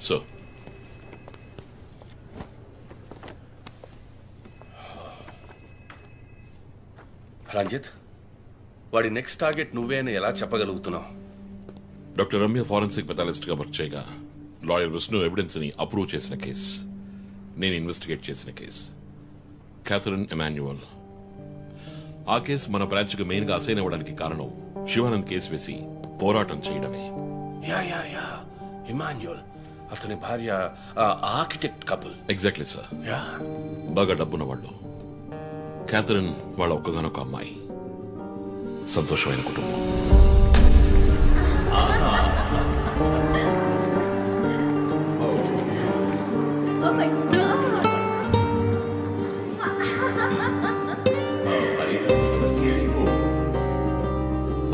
So Ranjith, వాడి next target నువ్వే అని ఎలా చెప్పగలుగుతున్నావు? డాక్టర్ రమ్య ఫారెన్సిక్ పెథాలజిస్ట్గా వర్క్ చేయగా లాయర్ విష్ణు ఎవిడెన్స్ని అప్రూవ్ చేసిన కేస్, నేను ఇన్వెస్టిగేట్ చేసిన కేస్, క్యాథరిన్ ఎమాన్యువల్. ఆ కేసు మన బ్రాంచ్కి మెయిన్గా అసైన్ అవ్వడానికి కారణం శివానంద్ కేసు వేసి పోరాటం చేయడమే. యా యా యా ఇమాన్యుయల్, అతని భార్య architect couple. Exactly sir. Yeah, బాగా డబ్బున్న వాళ్ళు. క్యాథరిన్ వాళ్ళ ఒక్కగానొక అమ్మాయి. సంతోషమైన కుటుంబం.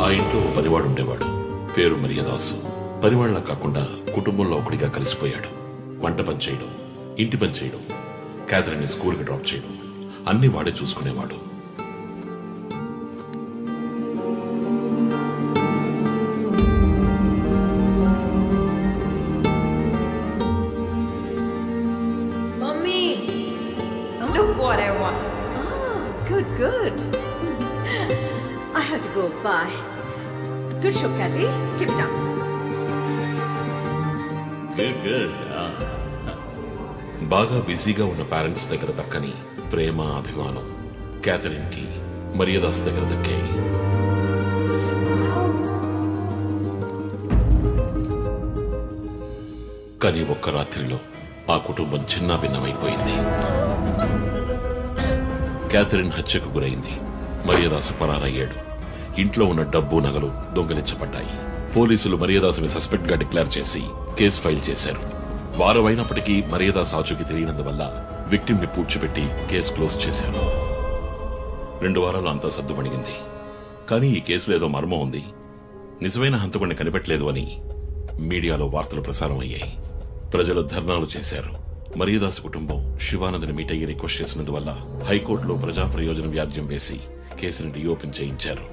ఆ ఇంట్లో పనివాడు ఉండేవాడు, పేరు మరియదాసు. పనివాళ్ళ కాకుండా కుటుంబంలో ఒకటిగా కలిసిపోయాడు. వంట పని చేయడం, ఇంటి పని చేయడం, క్యాథరిన్ స్కూల్కి డ్రాప్ చేయడం అన్ని వాడే చూసుకునేవాడు. Mummy, look what I want. Oh, good, good. I have to go. Bye. Good show, Kathy. Keep it up. Good. బాగా బిజీగా ఉన్న పేరెంట్స్ దగ్గర దక్కని ప్రేమ, అభిమానం క్యాథరిన్ కి మరియదాస్ దగ్గర దక్కాయి. కానీ ఒక్క రాత్రిలో ఆ కుటుంబం చిన్నాభిన్నమైపోయింది. క్యాథరిన్ హత్యకు గురైంది. మరియదాసు పరారయ్యాడు. ఇంట్లో ఉన్న డబ్బు, నగలు దొంగిలించబడ్డాయి. పోలీసులు మరియదాసుని సస్పెక్ట్ గా డిక్లేర్ చేసి కేసు ఫైల్ చేశారు. వారం అయినప్పటికీ మరియదాస్ ఆచూకీ తెలియనందువల్ల విక్టిమ్ ని పూడ్చిపెట్టి కేసు క్లోజ్ చేశారు. 2 వారాలు అంతా సద్దుమణిగింది. కానీ ఈ కేసులో ఏదో మర్మం ఉంది, నిజమైన హంతకుడిని కనిపెట్టలేదు అని మీడియాలో వార్తలు ప్రసారం అయ్యాయి. ప్రజలు ధర్నాలు చేశారు. మరియదాస్ కుటుంబం శివానందని మీట్ అయ్యి రిక్వెస్ట్ చేసినందువల్ల హైకోర్టులో ప్రజా ప్రయోజన వ్యాజ్యం వేసి కేసును రీఓపెన్ చేయించారు.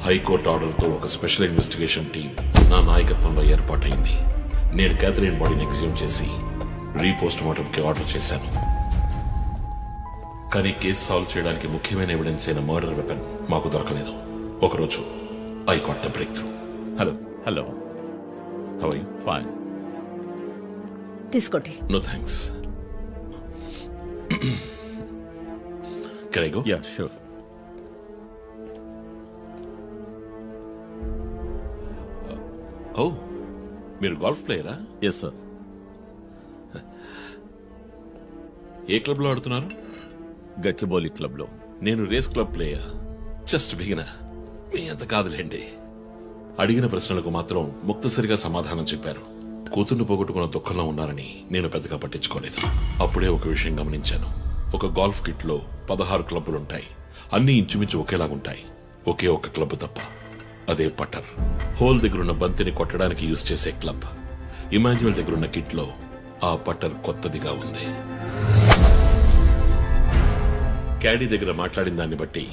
హైకోర్టు ఆర్డర్తో ఒక స్పెషల్ ఇన్వెస్టిగేషన్ టీం నా నాయకత్వంలో ఏర్పాటైంది. నేను క్యాథరిన్ బాడీని ఎగ్జామ్ చేసి రీపోస్ట్ మార్టంకి ఆర్డర్ చేశాను. కానీ కేసు సాల్వ్ చేయడానికి ముఖ్యమైన ఎవిడెన్స్ అయిన మర్డర్ వెపన్ మాకు దొరకలేదు. ఒకరోజు I got the break through. Hello how are you? Fine. తీసుకోండి. No thanks. Can I go? Yeah sure. Oh, మీరు గోల్ఫ్ ప్లేయరా? Yes sir. ఏ క్లబ్ లో ఆడుతున్నారు? గచ్చిబౌలి క్లబ్ లో. నేను race club player. Just beginner. మీ అంత కాదులేండి. అడిగిన ప్రశ్నలకు మాత్రం ముక్తసరిగా సమాధానం చెప్పారు. కూతుర్ను పోగొట్టుకున్న దుఃఖంలో ఉన్నారని నేను పెద్దగా పట్టించుకోలేదు. అప్పుడే ఒక విషయం గమనించాను. ఒక గోల్ఫ్ కిట్ లో 16 క్లబ్బులుంటాయి. అన్ని ఇంచుమించు ఒకేలాగుంటాయి. ఒకే ఒక్క క్లబ్ తప్ప. అదే పట్టర్. హోల్ దగ్గరున్న బంతిని కొట్టడానికి యూజ్ చేసే క్లబ్. ఇమాన్యుయల్ దగ్గరున్న కిట్ లో ఆ పట్టర్ కొత్తదిగా ఉంది. క్యాడీ దగ్గర మాట్లాడిన దాన్ని బట్టి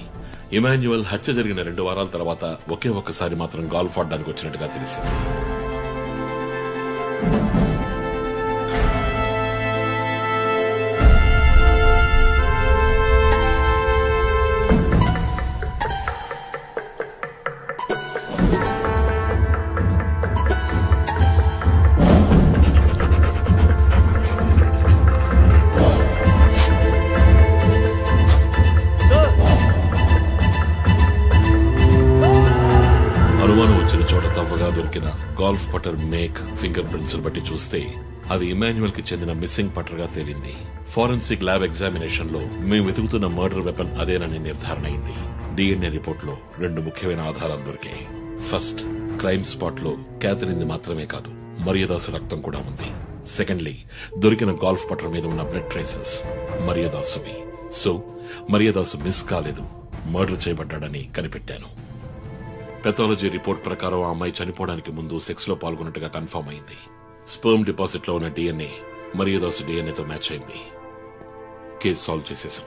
ఇమాన్యుయల్ హత్య జరిగిన 2 వారాల తర్వాత ఒకే ఒక్కసారి మాత్రం గోల్ఫ్ ఆడడానికి వచ్చినట్టుగా తెలిసింది. దొరికిన గోల్ఫ్ పటర్ మేక్, ఫింగర్ ప్రింట్స్ బట్టి చూస్తే అది ఇమాన్యుయల్ కి చెందిన మిస్సింగ్ పటర్ గా తేలింది. ఫోరెన్సిక్ ల్యాబ్ ఎగ్జామినేషన్ లో మేము వెతుకుతున్న మర్డర్ వెపన్ అదేనని నిర్ధారణ అయింది. డిఎన్ఏ రిపోర్ట్ లో 2 ముఖ్యమైన ఆధారాలు దొరికాయి. ఫస్ట్, క్రైమ్ స్పాట్ లో క్యాథరిన్ మాత్రమే కాదు, మరియదాసు రక్తం కూడా ఉంది. సెకండ్లీ, దొరికిన గోల్ఫ్ పటర్ మీద ఉన్న బ్లడ్ ట్రేసెస్ మరియదాసువి. సో మరియదాసు మిస్ కాలేదు, మర్డర్ చేయబడ్డాడని కనిపెట్టాను. పెథాలజీ రిపోర్ట్ ప్రకారం ఆ అమ్మాయి చనిపోవడానికి ముందు సెక్స్ లో పాల్గొన్నట్టుగా కన్ఫర్మ్ అయింది. స్పర్మ్ డిపాజిట్ లో ఉన్న డిఎన్ఏ మరియదాసు డిఎన్ఏతో మ్యాచ్ అయింది. కేసు సాల్వ్ చేసేసాం.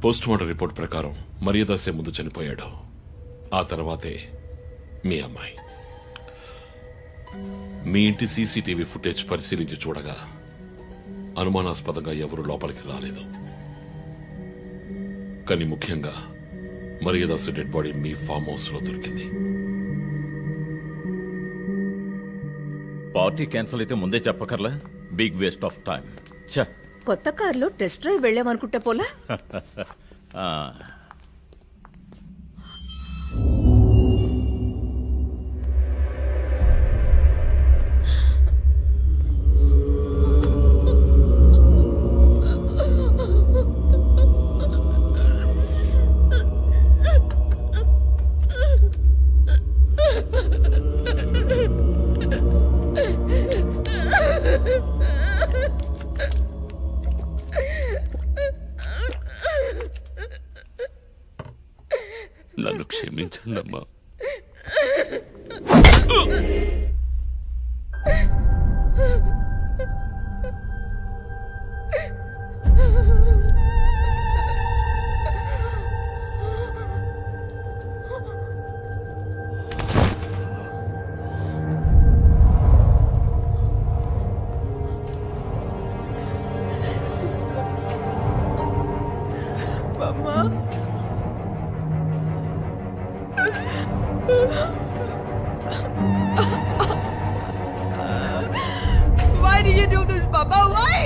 పోస్ట్ మార్టం రిపోర్ట్ ప్రకారం మరియదాసే ముందు చనిపోయాడు. ఆ తర్వాతే మీ అమ్మాయి. మీ ఇంటి సీసీటీవీ ఫుటేజ్ పరిశీలించి చూడగా అనుమానాస్పదంగా ఎవరు లోపలికి రాలేదు. కానీ ముఖ్యంగా మరియదాసు డెడ్ బాడీ మీ ఫామ్ హౌస్ లో దొరికింది. పార్టీ క్యాన్సిల్ అయితే ముందే చెప్పకర్లా? Big waste of time. కొత్త కార్లో టెస్ట్ డ్రైవ్ వెళ్ళామనుకుంటే పోలా? నన్ను క్షమించండమ్మా. Why did you do this, Papa? Why?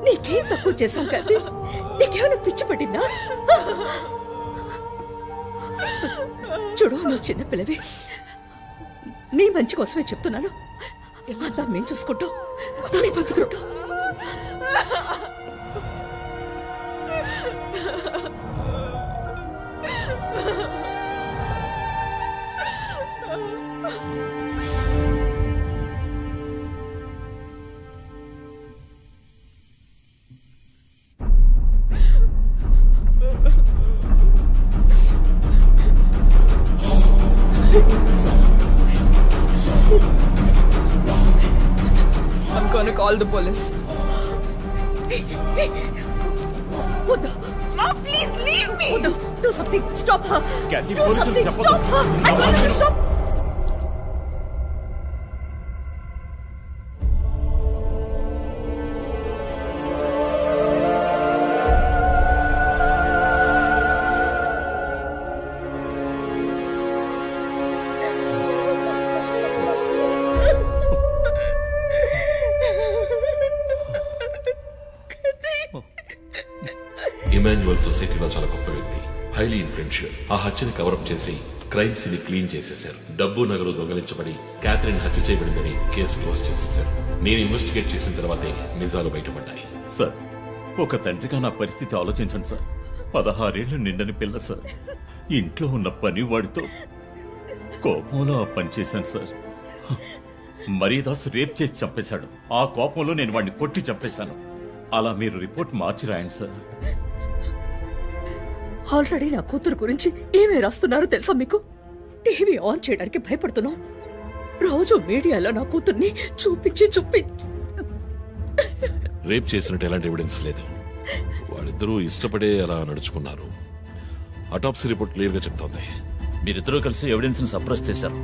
నీకేం తక్కువ చేసాం కదా? నీకేమైనా పిచ్చి పట్టిందా? చూడు, నువ్వు చిన్నపిల్లవి. నీ మంచి కోసమే చెప్తున్నాను. అంతా మేము చూసుకుంటాం. I'm gonna call the police. వద్దు. Ma, please leave me. వద్దు. Do something. Stop her. Kathy, Do police something. చెప్పొద్దు. Stop her. I want you to stop. Emmanuel సొసైటీలో చాలా గొప్ప వ్యక్తి, హైలీ ఇన్ఫ్లుయెన్షియల్. ఆ హత్యని కవరప్ చేసి క్రైమ్ సీన్ క్లీన్ చేసేశారు. డబ్బు నగలు దొంగలించబడి క్యాథరిన్ హత్య చేయబడిందని కేసు క్లోజ్ చేసేశారు. నేను ఇన్వెస్టిగేట్ చేసిన తర్వాతే నిజాలు బయటపడ్డాయి. సార్, ఒక తండ్రిగా నా పరిస్థితి ఆలోచించండి సార్. 16 ఏళ్లు నిండని పిల్ల సార్. ఇంట్లో ఉన్న పని వాడితో కోపంలో ఆ పని చేశాను సార్. మరియదాస్ రేప్ చేసి చంపేశాడు. ఆ కోపంలో నేను వాడిని కొట్టి చంపేశాను. అలా మీరు రిపోర్ట్ మార్చి రాయండి సార్. ఆల్రెడీ నా కూతురు గురించి ఏమేమి రాస్తున్నారో తెలుసా మీకు? టీవీ ఆన్ చేయడానికి భయపడుతున్నాం. రోజు మీడియాలో నా కూతుర్ని చూపించి రేప్ చేసినట్టు ఎలాంటి ఎవిడెన్స్ లేదు. వాళ్ళిద్దరూ ఇష్టపడే అలా నడుచుకున్నారు. అటాప్సీ రిపోర్ట్ క్లియర్ గా చెప్తోంది. మీరిద్దరూ కలిసి ఎవిడెన్స్ ని సప్రెస్ చేశారు.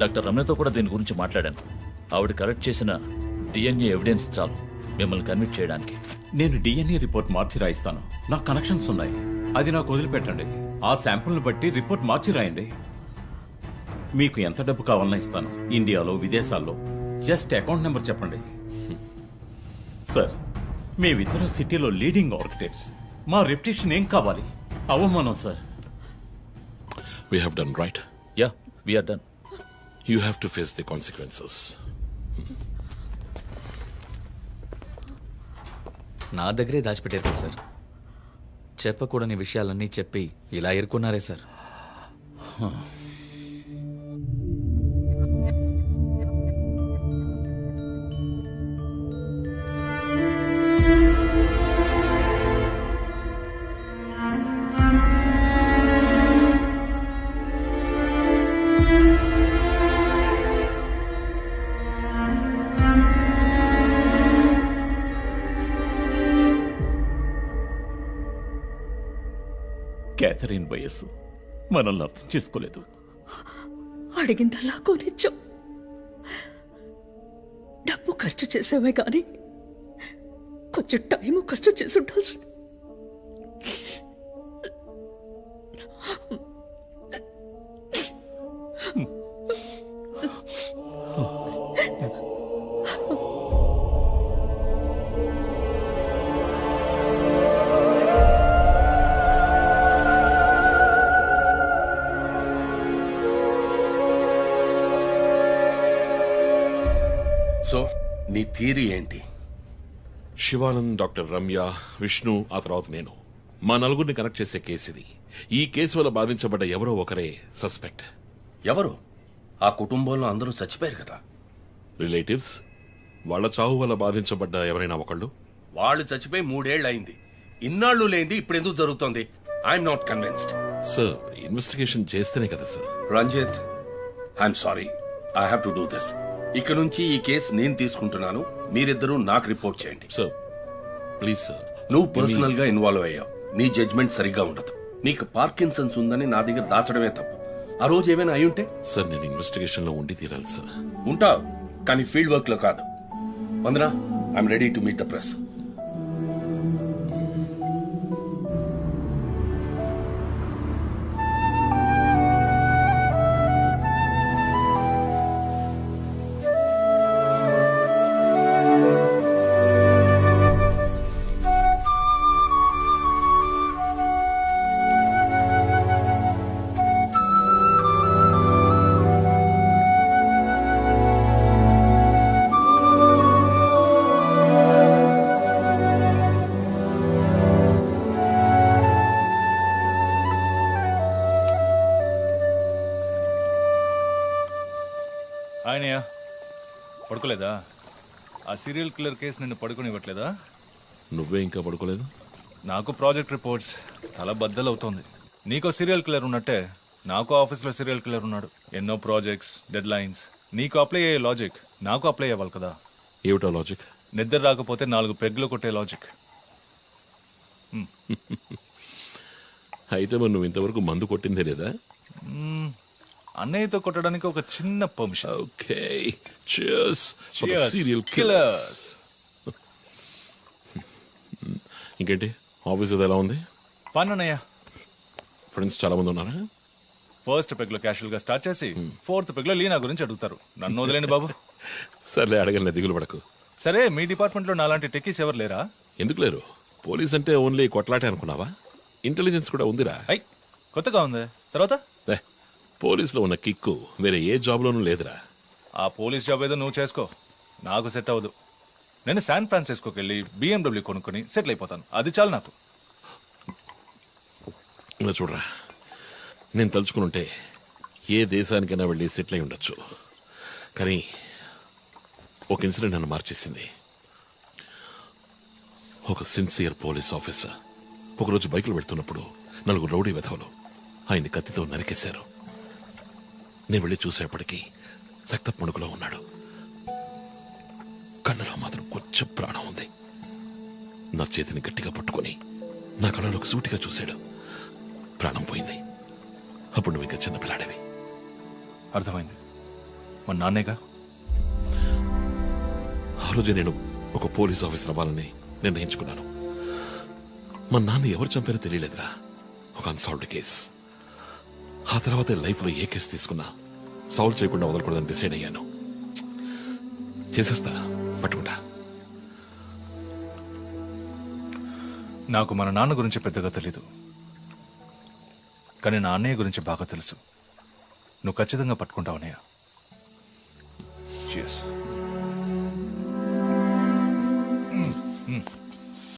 డాక్టర్ రమణతో కూడా దీని గురించి మాట్లాడాను. ఆవిడ కలెక్ట్ చేసిన డిఎన్ఏ ఎవిడెన్స్ చాలు మిమ్మల్ని కన్విట్ చేయడానికి. నేను డిఎన్ఏ రిపోర్ట్ మార్చి రాయిస్తాను. నాకు కనెక్షన్స్ ఉన్నాయి. అది నాకు వదిలిపెట్టండి. ఆ శాంపుల్ని బట్టి రిపోర్ట్ మార్చి రాయండి. మీకు ఎంత డబ్బు కావాలన్నా ఇస్తాను. ఇండియాలో, విదేశాల్లో. జస్ట్ అకౌంట్ నెంబర్ చెప్పండి. సార్, మేమిద్దరం సిటీలో లీడింగ్ ఆర్కిటెక్ట్స్. మా రెప్యుటేషన్ ఏం కావాలి? అవమానం sir. We have done right. Yeah, we are done. You have to face the consequences. నా దగ్గరే దాచిపెట్టారు సార్. చెప్పకూడని విషయాలన్నీ చెప్పి ఇలా ఇరుక్కున్నారే సార్. క్యాథరిన్ వయస్సు మనల్ని అర్థం చేసుకోలేదు. అడిగిందల్లా కొనిచ్చాం. డబ్బు ఖర్చు చేసామే కానీ కొంచెం టైము ఖర్చు చేసి ఉండాల్సింది. సో నీ థియరీ ఏంటి? శివానంద్, డాక్టర్ రమ్య, విష్ణు, ఆ తర్వాత నేను, మా నలుగురిని కనెక్ట్ చేసే కేసు ఇది. ఈ కేసు వల్ల బాధించబడ్డ ఎవరో ఒకరే సస్పెక్ట్. ఎవరు? ఆ కుటుంబంలో అందరూ చచ్చిపోయారు కదా. రిలేటివ్స్. వాళ్ళ చావు వల్ల బాధించబడ్డ ఎవరైనా ఒకళ్ళు. వాళ్ళు చచ్చిపోయి 3 ఏళ్ళు అయింది. ఇన్నాళ్ళు లేనిది ఇప్పుడు ఎందుకు జరుగుతోంది? I'm not convinced. Sir, investigation చేస్తేనే కదా sir. Ranjit, I'm sorry, I have to do this. ఇక నుంచి ఈ కేసు నేను తీసుకుంటున్నాను. మీరిద్దరూ నాకు రిపోర్ట్ చేయండి. Sir please sir. నువ్వు పర్సనల్ గా ఇన్వాల్వ్ అయ్యావు. నీ జడ్జ్మెంట్ సరిగ్గా ఉండదు. నీకు పార్కిన్సన్స్ ఉందని నా దగ్గర దాచడమే తప్పు. ఆ రోజు ఏమైనా అయి ఉంటే? సార్, నేను ఇన్వెస్టిగేషన్ లో ఉండి తీరాలి సార్. ఉంటావు, కానీ ఫీల్డ్ వర్క్ లో కాదు. Vandana, I'm ready to meet the press. ఆయనయ్య పడుకోలేదా? ఆ సీరియల్ కిల్లర్ కేసు నిన్ను పడుకోనివ్వట్లేదా? నువ్వే ఇంకా పడుకోలేదు? నాకు ప్రాజెక్ట్ రిపోర్ట్స్ అలా బద్దలవుతోంది. నీకో సీరియల్ కిల్లర్ ఉన్నట్టే నాకు ఆఫీస్లో సీరియల్ కిల్లర్ ఉన్నాడు. ఎన్నో ప్రాజెక్ట్స్, డెడ్ లైన్స్. నీకు అప్లై అయ్యే లాజిక్ నాకు అప్లై అవ్వాలి కదా. ఏమిటో లాజిక్? నిద్ర రాకపోతే 4 పెగ్గులు కొట్టే లాజిక్. అయితే మరి నువ్వు ఇంతవరకు మందు కొట్టిందే లేదా? అన్నయ్యతో కొట్టడానికి ఒక చిన్న permission. Okay, cheers for the Cheers, serial killers. killers. ఇంకేంటి, ఆఫీస్ అది ఎలా ఉంది? ఫన్ అన్నయ్య. ఫ్రెండ్స్ చాలా మంది ఉన్నారా? ఫస్ట్ పెగ్లో క్యాషువల్ గా స్టార్ట్ చేసి 4th పెగ్లో లీనా గురించి అడుగుతారు. నన్ను వదిలేండి బాబు. సర్లే, అడగలే, దిగులు పడకు. సరే, మీ డిపార్ట్మెంట్లో నాలాంటి టెక్కీస్ ఎవరు లేరా? ఎందుకు లేరు? పోలీస్ అంటే ఓన్లీ కొట్లాటే అనుకున్నావా? ఇంటెలిజెన్స్ కూడా ఉందిరా. అయ్, కొత్తగా ఉంది. తర్వాత పోలీసులో ఉన్న కిక్కు వేరే ఏ జాబ్లోనూ లేదురా. ఆ పోలీస్ జాబ్ ఏదో నువ్వు చేసుకో, నాకు సెట్ అవ్వదు. నేను శాన్ ఫ్రాన్సిస్కోకి వెళ్ళి BMW కొనుక్కొని సెటిల్ అయిపోతాను. అది చాలు నాకు. ఇలా చూడరా, నేను తలుచుకుని ఉంటే ఏ దేశానికైనా వెళ్ళి సెటిల్ అయి ఉండొచ్చు. కానీ ఒక ఇన్సిడెంట్ నన్ను మార్చేసింది. ఒక సిన్సియర్ పోలీస్ ఆఫీసర్ ఒకరోజు బైకులు పెడుతున్నప్పుడు 4 రౌడీ వెధవలు ఆయన్ని కత్తితో నరికేశారు. నేను వెళ్ళి చూసేపటికి రక్త పణుకులో ఉన్నాడు. కన్నులో మాత్రం కొంచెం ప్రాణం ఉంది. నా చేతిని గట్టిగా పట్టుకొని నా కళ్ళలోకి సూటిగా చూశాడు. ప్రాణం పోయింది. అప్పుడు నువ్వు ఇంకా చిన్నపిల్లాడేవి. అర్థమైంది. మా నాన్నేగా. ఆ రోజే నేను ఒక పోలీస్ ఆఫీసర్ అవ్వాలని నిర్ణయించుకున్నాను. మా నాన్న ఎవరు చంపారో తెలియలేదురా. ఒక అన్సాల్వ్డ్ కేస్. ఆ తర్వాత లైఫ్లో ఏ కేసు తీసుకున్నా సాల్వ్ చేయకుండా వదలకూడదని డిసైడ్ అయ్యాను. చేసేస్తా, పట్టుకుంటా. నాకు మన నాన్న గురించి పెద్దగా తెలీదు, కానీ నా అన్నయ్య గురించి బాగా తెలుసు. నువ్వు ఖచ్చితంగా పట్టుకుంటావు అన్నయ్య. Cheers.